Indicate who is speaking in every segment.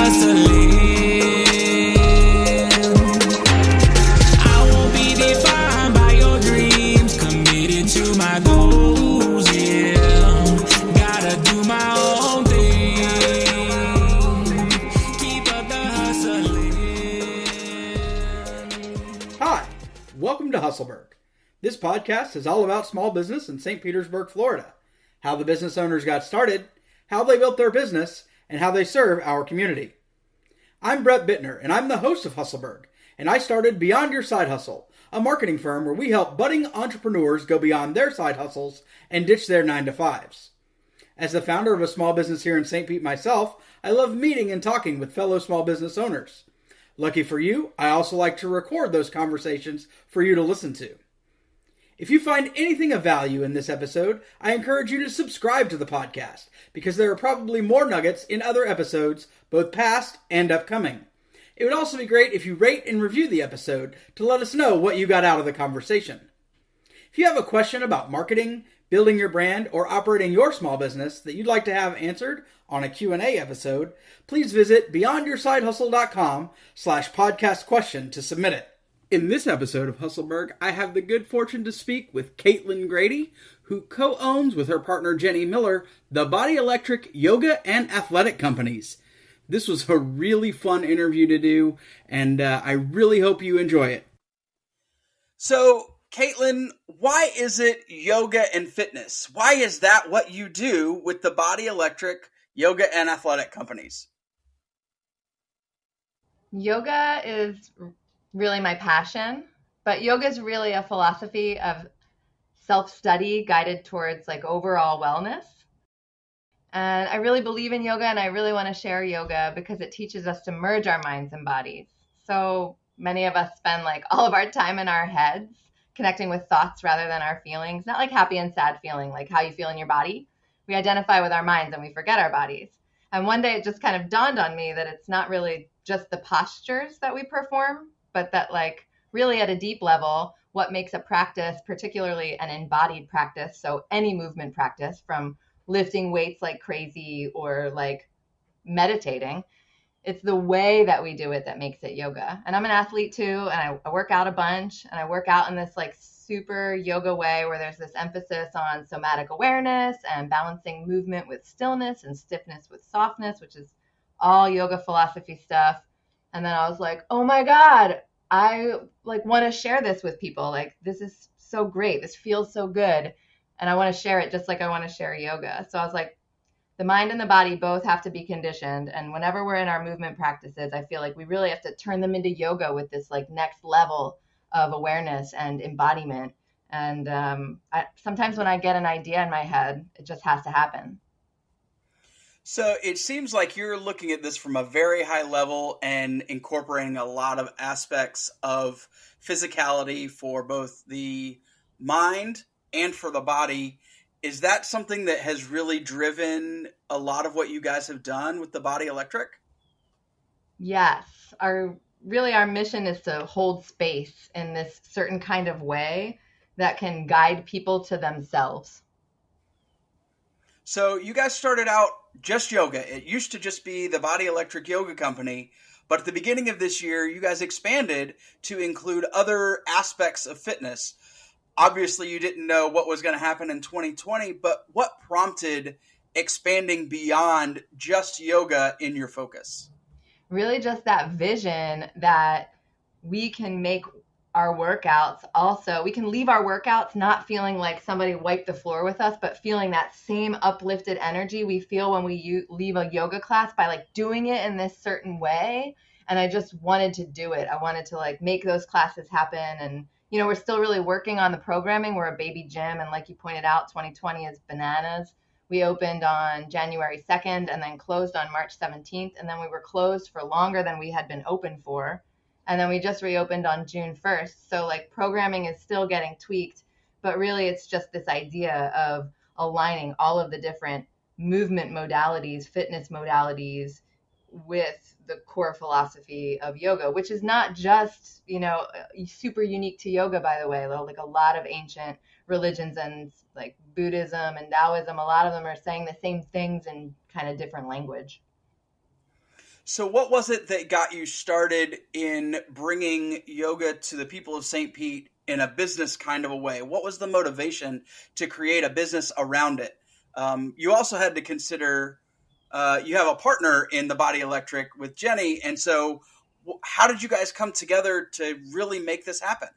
Speaker 1: hustling. I won't be defined by your dreams, committed to my goals, yeah. Gotta do my own thing, keep up the hustling.
Speaker 2: Hi, welcome to Hustleburg. This podcast is all about small business in St. Petersburg, Florida. How the business owners got started, how they built their business, and how they serve our community. I'm Brett Bittner, and I'm the host of Hustleburg, and I started Beyond Your Side Hustle, a marketing firm where we help budding entrepreneurs go beyond their side hustles and ditch their 9-to-5s. As the founder of a small business here in St. Pete myself, I love meeting and talking with fellow small business owners. Lucky for you, I also like to record those conversations for you to listen to. If you find anything of value in this episode, I encourage you to subscribe to the podcast, because there are probably more nuggets in other episodes, both past and upcoming. It would also be great if you rate and review the episode to let us know what you got out of the conversation. If you have a question about marketing, building your brand, or operating your small business that you'd like to have answered on a Q&A episode, please visit beyondyoursidehustle.com/podcast question to submit it. In this episode of Hustleburg, I have the good fortune to speak with Katelyn Grady, who co-owns with her partner Jenny Miller the Body Electric Yoga and Athletic Companies. This was a really fun interview to do, and I really hope you enjoy it. So, Katelyn, why is it yoga and fitness? Why is that what you do with the Body Electric Yoga and Athletic Companies?
Speaker 3: Yoga is really my passion, but yoga is really a philosophy of self-study guided towards like overall wellness. And I really believe in yoga, and I really want to share yoga because it teaches us to merge our minds and bodies. So many of us spend like all of our time in our heads connecting with thoughts rather than our feelings, not like happy and sad feeling, like how you feel in your body. We identify with our minds and we forget our bodies. And one day it just kind of dawned on me that it's not really just the postures that we perform, but that like really at a deep level, what makes a practice, particularly an embodied practice, so any movement practice from lifting weights like crazy or like meditating, it's the way that we do it that makes it yoga. And I'm an athlete too, and I work out a bunch, and I work out in this like super yoga way where there's this emphasis on somatic awareness and balancing movement with stillness and stiffness with softness, which is all yoga philosophy stuff. And then I was like, oh my God, I like want to share this with people. Like, this is so great. This feels so good. And I want to share it just like I want to share yoga. So I was like, the mind and the body both have to be conditioned. And whenever we're in our movement practices, I feel like we really have to turn them into yoga with this like next level of awareness and embodiment. And sometimes when I get an idea in my head, it just has to happen.
Speaker 2: So it seems like you're looking at this from a very high level and incorporating a lot of aspects of physicality for both the mind and for the body. Is that something that has really driven a lot of what you guys have done with the Body Electric?
Speaker 3: Yes. Our mission is to hold space in this certain kind of way that can guide people to themselves.
Speaker 2: So you guys started out just yoga. It used to just be the Body Electric Yoga Company, but at the beginning of this year, you guys expanded to include other aspects of fitness. Obviously, you didn't know what was going to happen in 2020, but what prompted expanding beyond just yoga in your focus?
Speaker 3: Really just that vision that we can make our workouts also, we can leave our workouts not feeling like somebody wiped the floor with us, but feeling that same uplifted energy we feel when we leave a yoga class by like doing it in this certain way. And I just wanted to do it. I wanted to like make those classes happen. And, you know, we're still really working on the programming. We're a baby gym. And like you pointed out, 2020 is bananas. We opened on January 2nd and then closed on March 17th. And then we were closed for longer than we had been open for. And then we just reopened on June 1st. So like programming is still getting tweaked, but really it's just this idea of aligning all of the different movement modalities, fitness modalities with the core philosophy of yoga, which is not just, you know, super unique to yoga, by the way. Like a lot of ancient religions and like Buddhism and Taoism, a lot of them are saying the same things in kind of different language.
Speaker 2: So what was it that got you started in bringing yoga to the people of St. Pete in a business kind of a way? What was the motivation to create a business around it? You also had to consider you have a partner in the Body Electric with Jenny. And so how did you guys come together to really make this happen?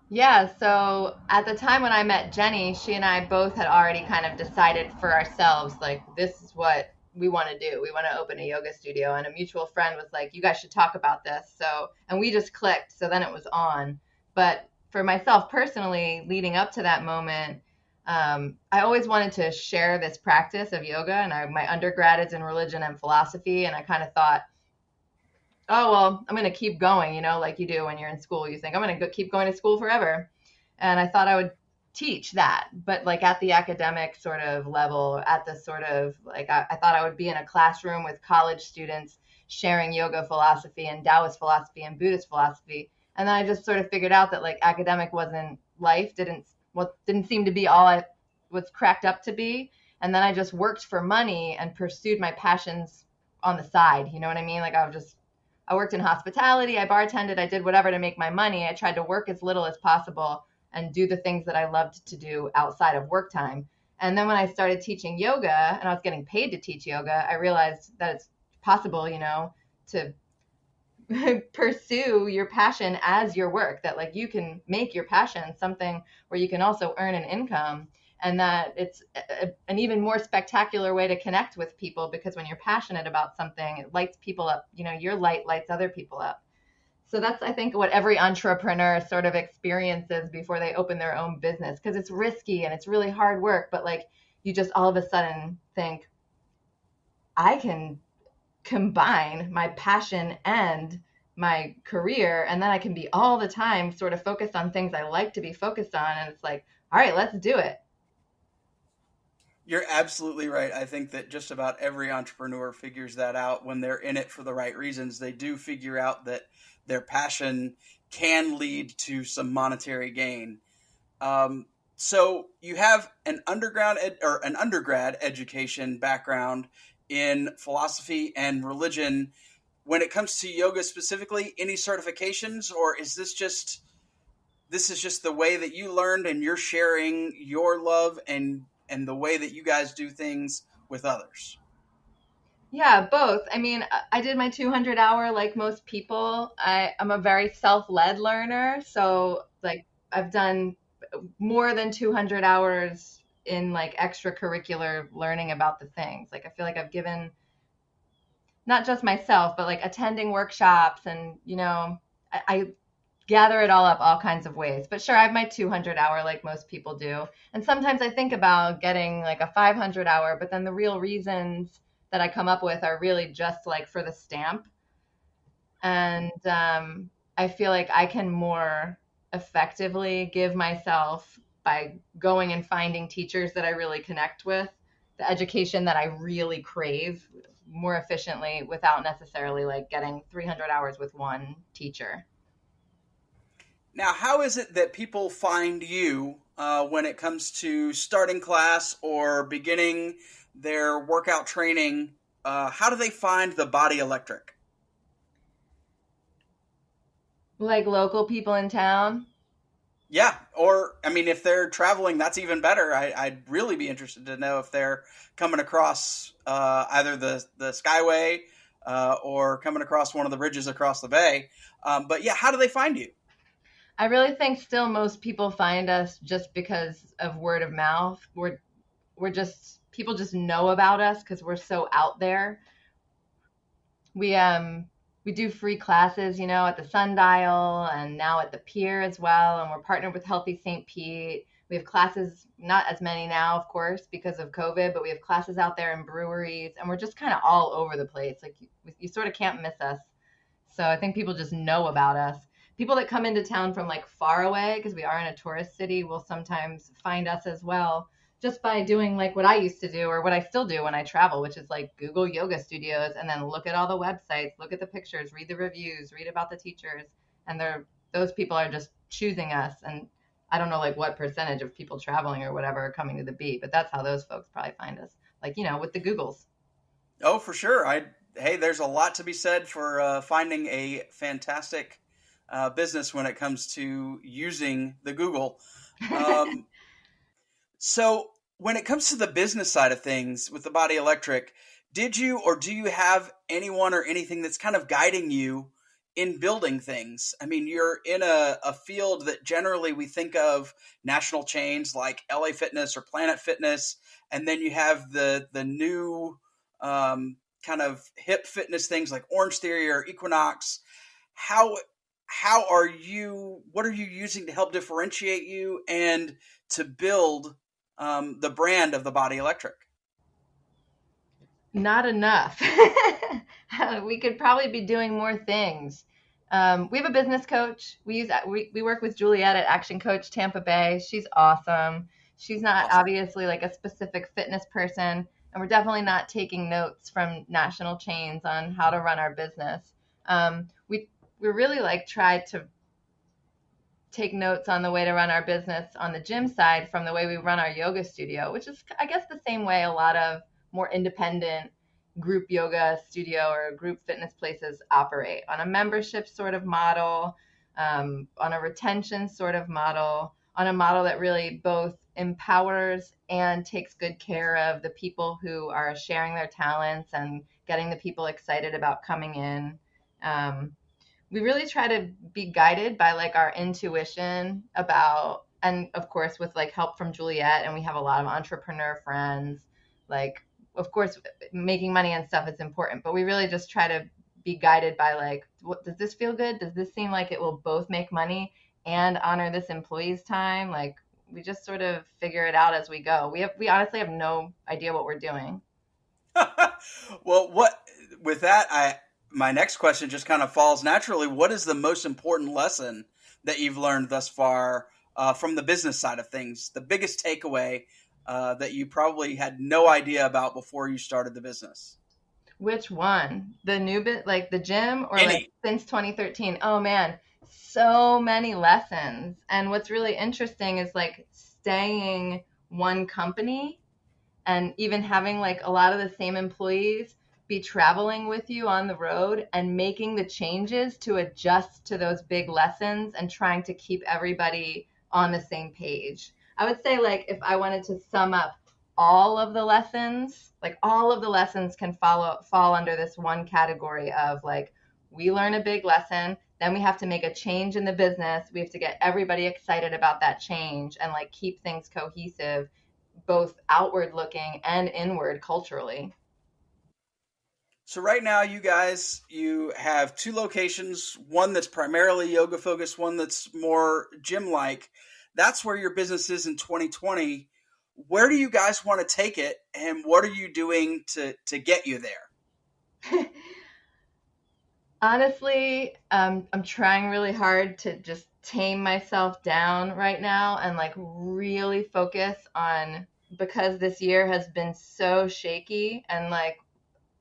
Speaker 3: Yeah, so at the time when I met Jenny, she and I both had already kind of decided for ourselves, like, this is what we want to do. We want to open a yoga studio. And a mutual friend was like, you guys should talk about this. So, and we just clicked. So then it was on. But for myself personally, leading up to that moment, I always wanted to share this practice of yoga. And my undergrad is in religion and philosophy. And I kind of thought, oh, well, I'm going to keep going, like you do when you're in school. You think, I'm going to keep going to school forever. And I thought I would teach that, but like at the academic sort of level, at the sort of like, I thought I would be in a classroom with college students sharing yoga philosophy and Taoist philosophy and Buddhist philosophy. And then I just sort of figured out that like academic wasn't life, didn't seem to be all I was cracked up to be. And then I just worked for money and pursued my passions on the side. You know what I mean? Like I worked in hospitality, I bartended, I did whatever to make my money. I tried to work as little as possible and do the things that I loved to do outside of work time. And then when I started teaching yoga and I was getting paid to teach yoga, I realized that it's possible, to pursue your passion as your work, that like you can make your passion something where you can also earn an income, and that it's an even more spectacular way to connect with people, because when you're passionate about something, it lights people up. Your light lights other people up. So that's, I think, what every entrepreneur sort of experiences before they open their own business, because it's risky and it's really hard work. But like you just all of a sudden think, I can combine my passion and my career, and then I can be all the time sort of focused on things I like to be focused on. And it's like, all right, let's do it.
Speaker 2: You're absolutely right. I think that just about every entrepreneur figures that out when they're in it for the right reasons. They do figure out that their passion can lead to some monetary gain. So you have an undergrad education background in philosophy and religion. When it comes to yoga specifically, any certifications, or is this just the way that you learned and you're sharing your love and the way that you guys do things with others?
Speaker 3: Yeah, both. I mean, I did my 200-hour like most people. I'm a very self-led learner. So like I've done more than 200 hours in like extracurricular learning about the things. Like I feel like I've given not just myself, but like attending workshops and, I gather it all up all kinds of ways. But sure, I have my 200-hour like most people do. And sometimes I think about getting like a 500-hour, but then the real reasons that I come up with are really just like for the stamp. And I feel like I can more effectively give myself, by going and finding teachers that I really connect with, the education that I really crave, more efficiently without necessarily like getting 300 hours with one teacher.
Speaker 2: Now, how is it that people find you when it comes to starting class or beginning their workout training? How do they find the Body Electric?
Speaker 3: Like local people in town?
Speaker 2: Yeah, or, I mean, if they're traveling, that's even better. I'd really be interested to know if they're coming across either the Skyway or coming across one of the bridges across the bay. But yeah, how do they find you?
Speaker 3: I really think still most people find us just because of word of mouth. People just know about us because we're so out there. We do free classes, at the Sundial and now at the Pier as well. And we're partnered with Healthy St. Pete. We have classes, not as many now, of course, because of COVID, but we have classes out there in breweries, and we're just kind of all over the place. Like you sort of can't miss us. So I think people just know about us. People that come into town from like far away, because we are in a tourist city, will sometimes find us as well, just by doing like what I used to do, or what I still do when I travel, which is like Google yoga studios and then look at all the websites, look at the pictures, read the reviews, read about the teachers. And those people are just choosing us. And I don't know like what percentage of people traveling or whatever are coming to the beat, but that's how those folks probably find us, like, with the Googles.
Speaker 2: Oh, for sure. hey, there's a lot to be said for finding a fantastic business when it comes to using the Google. So when it comes to the business side of things with the Body Electric, did you or do you have anyone or anything that's kind of guiding you in building things? I mean, you're in a field that generally we think of national chains like LA Fitness or Planet Fitness, and then you have the new kind of hip fitness things like Orange Theory or Equinox. How are you? What are you using to help differentiate you and to build the brand of the Body Electric?
Speaker 3: Not enough. We could probably be doing more things. We have a business coach. We work with Juliet at Action Coach Tampa Bay. She's awesome. She's not obviously like a specific fitness person, and we're definitely not taking notes from national chains on how to run our business. We really like try to take notes on the way to run our business on the gym side from the way we run our yoga studio, which is, I guess, the same way a lot of more independent group yoga studio or group fitness places operate, on a membership sort of model, on a retention sort of model, on a model that really both empowers and takes good care of the people who are sharing their talents and getting the people excited about coming in. We really try to be guided by like our intuition about, and of course with like help from Juliet, and we have a lot of entrepreneur friends. Like, of course, making money and stuff is important, but we really just try to be guided by like, what, does this feel good? Does this seem like it will both make money and honor this employee's time? Like, we just sort of figure it out as we go. We honestly have no idea what we're doing.
Speaker 2: Well, with that, my next question just kind of falls naturally. What is the most important lesson that you've learned thus far from the business side of things? The biggest takeaway that you probably had no idea about before you started the business?
Speaker 3: Which one? The new bit, like the gym, or
Speaker 2: Any.
Speaker 3: like since 2013? Oh man, so many lessons. And what's really interesting is like staying one company and even having like a lot of the same employees be traveling with you on the road and making the changes to adjust to those big lessons and trying to keep everybody on the same page. I would say, like, if I wanted to sum up all of the lessons, like all of the lessons can fall under this one category of like, we learn a big lesson, then we have to make a change in the business. We have to get everybody excited about that change and like keep things cohesive, both outward looking and inward culturally.
Speaker 2: So right now, you have two locations, one that's primarily yoga focused, one that's more gym like. That's where your business is in 2020. Where do you guys want to take it, and what are you doing to get you there?
Speaker 3: Honestly, I'm trying really hard to just tame myself down right now and like really focus on, because this year has been so shaky, and like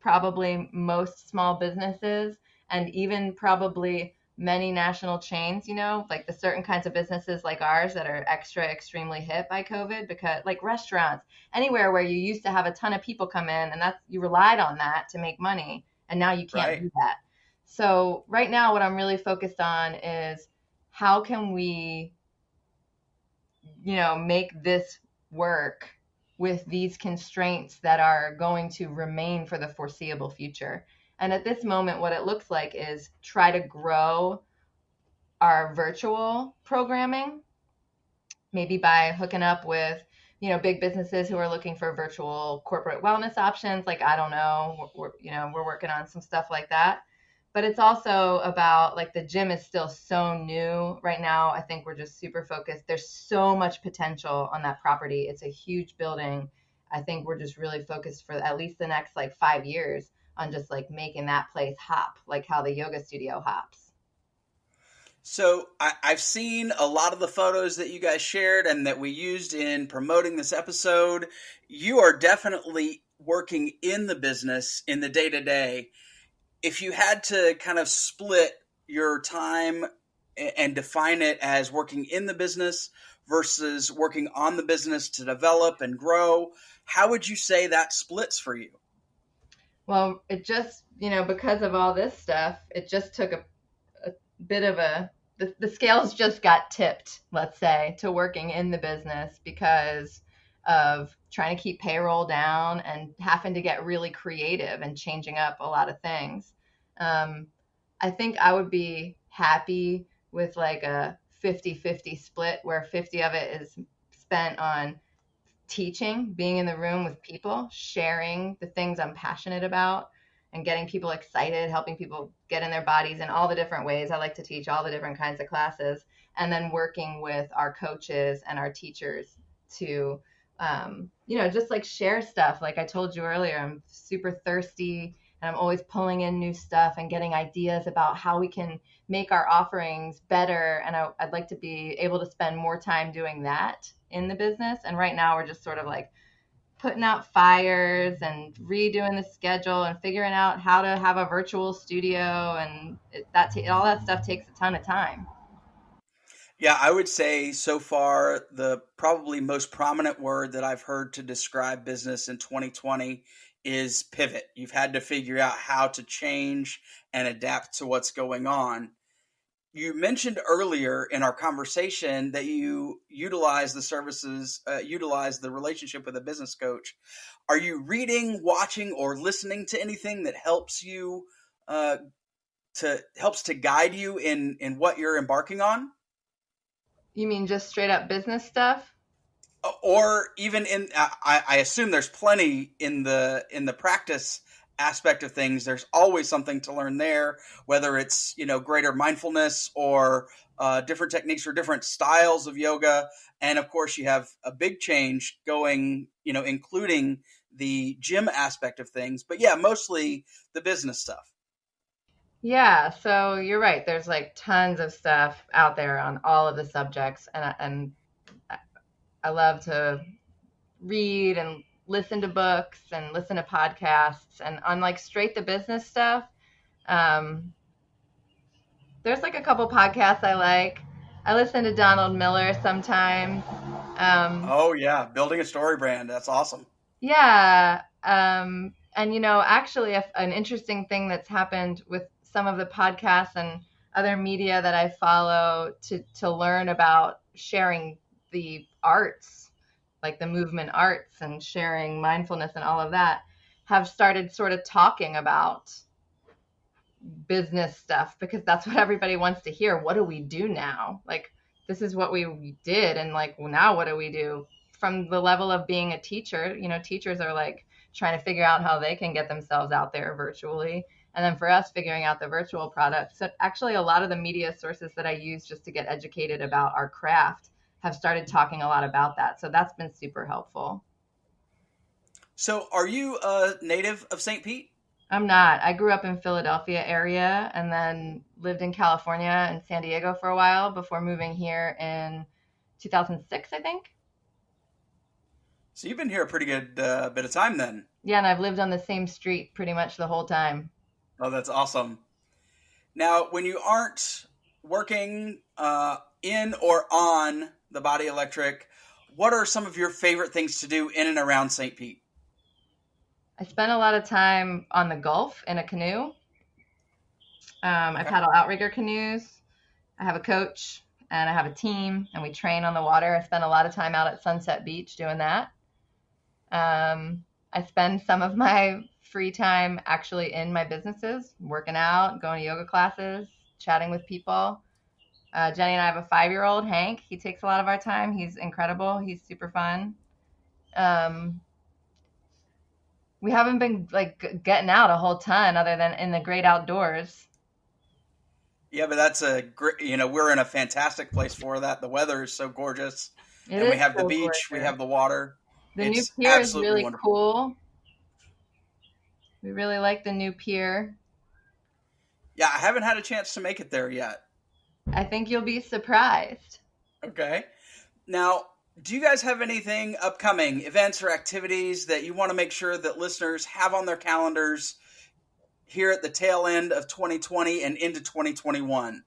Speaker 3: probably most small businesses and even probably many national chains, like the certain kinds of businesses like ours that are extremely hit by COVID, because like restaurants, anywhere where you used to have a ton of people come in and you relied on that to make money, and now you can't do that. So right now what I'm really focused on is how can we, make this work with these constraints that are going to remain for the foreseeable future. And at this moment, what it looks like is try to grow our virtual programming, maybe by hooking up with, big businesses who are looking for virtual corporate wellness options. Like, I don't know, we're working on some stuff like that. But it's also about, like, the gym is still so new right now. I think we're just super focused. There's so much potential on that property. It's a huge building. I think we're just really focused for at least the next, like, 5 years on just, like, making that place hop, like how the yoga studio hops.
Speaker 2: So I've seen a lot of the photos that you guys shared and that we used in promoting this episode. You are definitely working in the business in the day-to-day. If you had to kind of split your time and define it as working in the business versus working on the business to develop and grow, how would you say that splits for you?
Speaker 3: Well, it just, because of all this stuff, it just took a bit of the scales just got tipped, let's say, to working in the business because of trying to keep payroll down and having to get really creative and changing up a lot of things. I think I would be happy with like a 50-50 split where 50 of it is spent on teaching, being in the room with people, sharing the things I'm passionate about, and getting people excited, helping people get in their bodies in all the different ways. I like to teach all the different kinds of classes, and then working with our coaches and our teachers to, just like share stuff. Like I told you earlier, I'm super thirsty and I'm always pulling in new stuff and getting ideas about how we can make our offerings better. And I'd like to be able to spend more time doing that in the business. And right now we're just sort of like putting out fires and redoing the schedule and figuring out how to have a virtual studio, and all that stuff takes a ton of time.
Speaker 2: Yeah, I would say so far the probably most prominent word that I've heard to describe business in 2020 is pivot. You've had to figure out how to change and adapt to what's going on. You mentioned earlier in our conversation that you utilize the services, utilize the relationship with a business coach. Are you reading, watching, or listening to anything that helps you helps to guide you in what you're embarking on?
Speaker 3: You mean just straight up business stuff?
Speaker 2: Or even in, I assume there's plenty in the practice aspect of things. There's always something to learn there, whether it's, greater mindfulness or different techniques or different styles of yoga. And of course you have a big change going, including the gym aspect of things, but yeah, mostly the business stuff.
Speaker 3: Yeah, so you're right. There's like tons of stuff out there on all of the subjects, and I love to read and listen to books and listen to podcasts. And on like straight to business stuff, there's like a couple podcasts I like. I listen to Donald Miller sometimes.
Speaker 2: Oh yeah, building a story brand. That's awesome.
Speaker 3: Yeah. And actually an interesting thing that's happened with some of the podcasts and other media that I follow to learn about sharing the arts, like the movement arts and sharing mindfulness and all of that, have started sort of talking about business stuff because that's what everybody wants to hear. What do we do now? Like, this is what we did. And like, well, now what do we do? From the level of being a teacher, teachers are like trying to figure out how they can get themselves out there virtually. And then for us, figuring out the virtual product. So actually, a lot of the media sources that I use just to get educated about our craft have started talking a lot about that. So that's been super helpful.
Speaker 2: So are you a native of St. Pete?
Speaker 3: I'm not. I grew up in Philadelphia area and then lived in California and San Diego for a while before moving here in 2006, I think.
Speaker 2: So you've been here a pretty good bit of time then.
Speaker 3: Yeah, and I've lived on the same street pretty much the whole time.
Speaker 2: Oh, that's awesome. Now, when you aren't working in or on the Body Electric, what are some of your favorite things to do in and around St. Pete?
Speaker 3: I spent a lot of time on the Gulf in a canoe. I
Speaker 2: Okay.
Speaker 3: paddle outrigger canoes. I have a coach and I have a team and we train on the water. I spend a lot of time out at Sunset Beach doing that. I spend some of my free time actually in my businesses, working out, going to yoga classes, chatting with people. Jenny and I have a 5-year-old, Hank. He takes a lot of our time. He's incredible. He's super fun. We haven't been like getting out a whole ton other than in the great outdoors.
Speaker 2: Yeah, but that's a great, we're in a fantastic place for that. The weather is so gorgeous.
Speaker 3: It
Speaker 2: And we
Speaker 3: is
Speaker 2: have the
Speaker 3: so
Speaker 2: beach, we
Speaker 3: gorgeous.
Speaker 2: have the water.
Speaker 3: The new
Speaker 2: It's
Speaker 3: pier is
Speaker 2: absolutely
Speaker 3: really
Speaker 2: wonderful.
Speaker 3: cool. We really like the new pier.
Speaker 2: Yeah, I haven't had a chance to make it there yet.
Speaker 3: I think you'll be surprised.
Speaker 2: Okay. Now, do you guys have anything upcoming, events or activities that you want to make sure that listeners have on their calendars here at the tail end of 2020 and into 2021?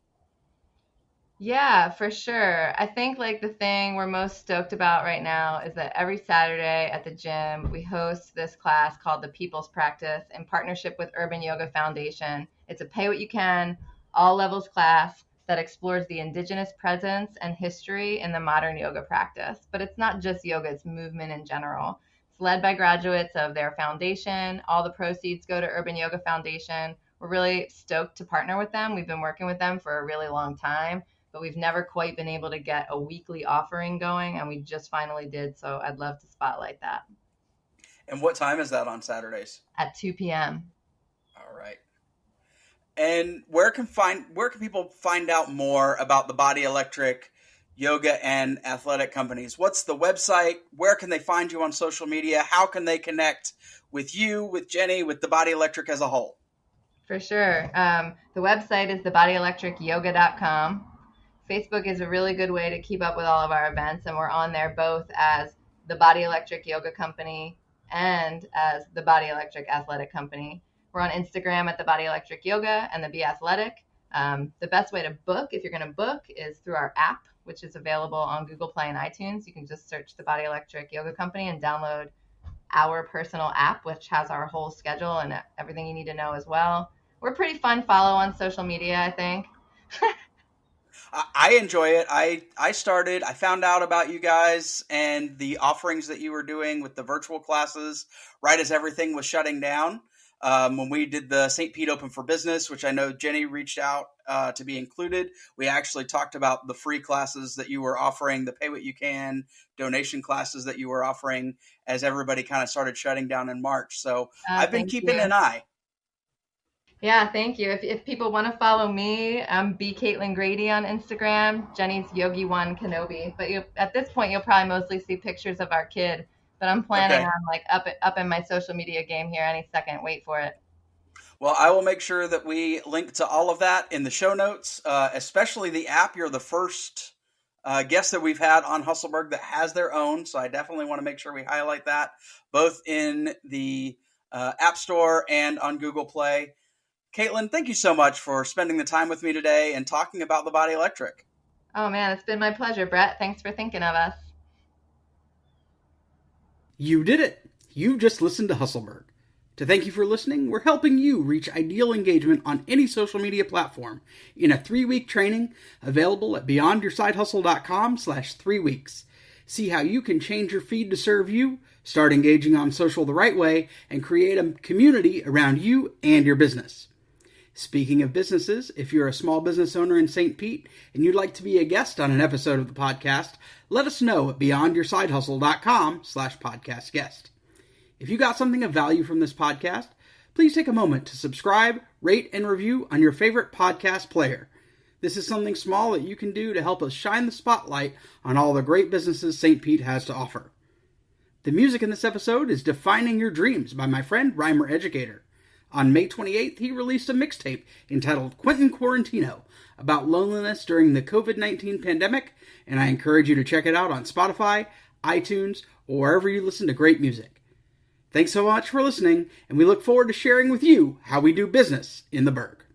Speaker 3: Yeah, for sure. I think like the thing we're most stoked about right now is that every Saturday at the gym, we host this class called the People's Practice in partnership with Urban Yoga Foundation. It's a pay what you can, all levels class that explores the indigenous presence and history in the modern yoga practice. But it's not just yoga, it's movement in general. It's led by graduates of their foundation. All the proceeds go to Urban Yoga Foundation. We're really stoked to partner with them. We've been working with them for a really long time, but we've never quite been able to get a weekly offering going, and we just finally did. So I'd love to spotlight that
Speaker 2: And what time is that on Saturdays?
Speaker 3: at 2 p.m.
Speaker 2: All right. And where can people find out more about the Body Electric yoga and athletic companies? What's the website? Where can they find you on social media? How can they connect with you, with Jenny, with the Body Electric as a whole?
Speaker 3: For sure. The website is thebodyelectricyoga.com. Facebook is a really good way to keep up with all of our events, and we're on there both as the Body Electric Yoga Company and as the Body Electric Athletic Company. We're on Instagram at the Body Electric Yoga and the Be Athletic. The best way to book, if you're going to book, is through our app, which is available on Google Play and iTunes. You can just search the Body Electric Yoga Company and download our personal app, which has our whole schedule and everything you need to know as well. We're pretty fun follow on social media, I think.
Speaker 2: I enjoy it. I found out about you guys and the offerings that you were doing with the virtual classes right as everything was shutting down. When we did the St. Pete Open for Business, which I know Jenny reached out to be included, we actually talked about the free classes that you were offering, the pay what you can donation classes that you were offering as everybody kind of started shutting down in March. So I've been keeping an eye.
Speaker 3: Yeah, thank you. If people want to follow me, I'm Be Katelyn Grady on Instagram. Jenny's Yogi One Kenobi. But at this point, you'll probably mostly see pictures of our kid. But I'm planning on like up in my social media game here any second. Wait for it.
Speaker 2: Well, I will make sure that we link to all of that in the show notes, especially the app. You're the first guest that we've had on Hustleburg that has their own. So I definitely want to make sure we highlight that both in the App Store and on Google Play. Katelyn, thank you so much for spending the time with me today and talking about the Body Electric.
Speaker 3: Oh, man, it's been my pleasure, Brett. Thanks for thinking of us.
Speaker 2: You did it. You've just listened to Hustleburg. To thank you for listening, we're helping you reach ideal engagement on any social media platform in a 3-week training available at beyondyoursidehustle.com/3 weeks. See how you can change your feed to serve you, start engaging on social the right way, and create a community around you and your business. Speaking of businesses, if you're a small business owner in St. Pete and you'd like to be a guest on an episode of the podcast, let us know at beyondyoursidehustle.com/podcast guest. If you got something of value from this podcast, please take a moment to subscribe, rate, and review on your favorite podcast player. This is something small that you can do to help us shine the spotlight on all the great businesses St. Pete has to offer. The music in this episode is Defining Your Dreams by my friend Rhymer Educator. On May 28th, he released a mixtape entitled Quentin Quarantino about loneliness during the COVID-19 pandemic, and I encourage you to check it out on Spotify, iTunes, or wherever you listen to great music. Thanks so much for listening, and we look forward to sharing with you how we do business in the Burg.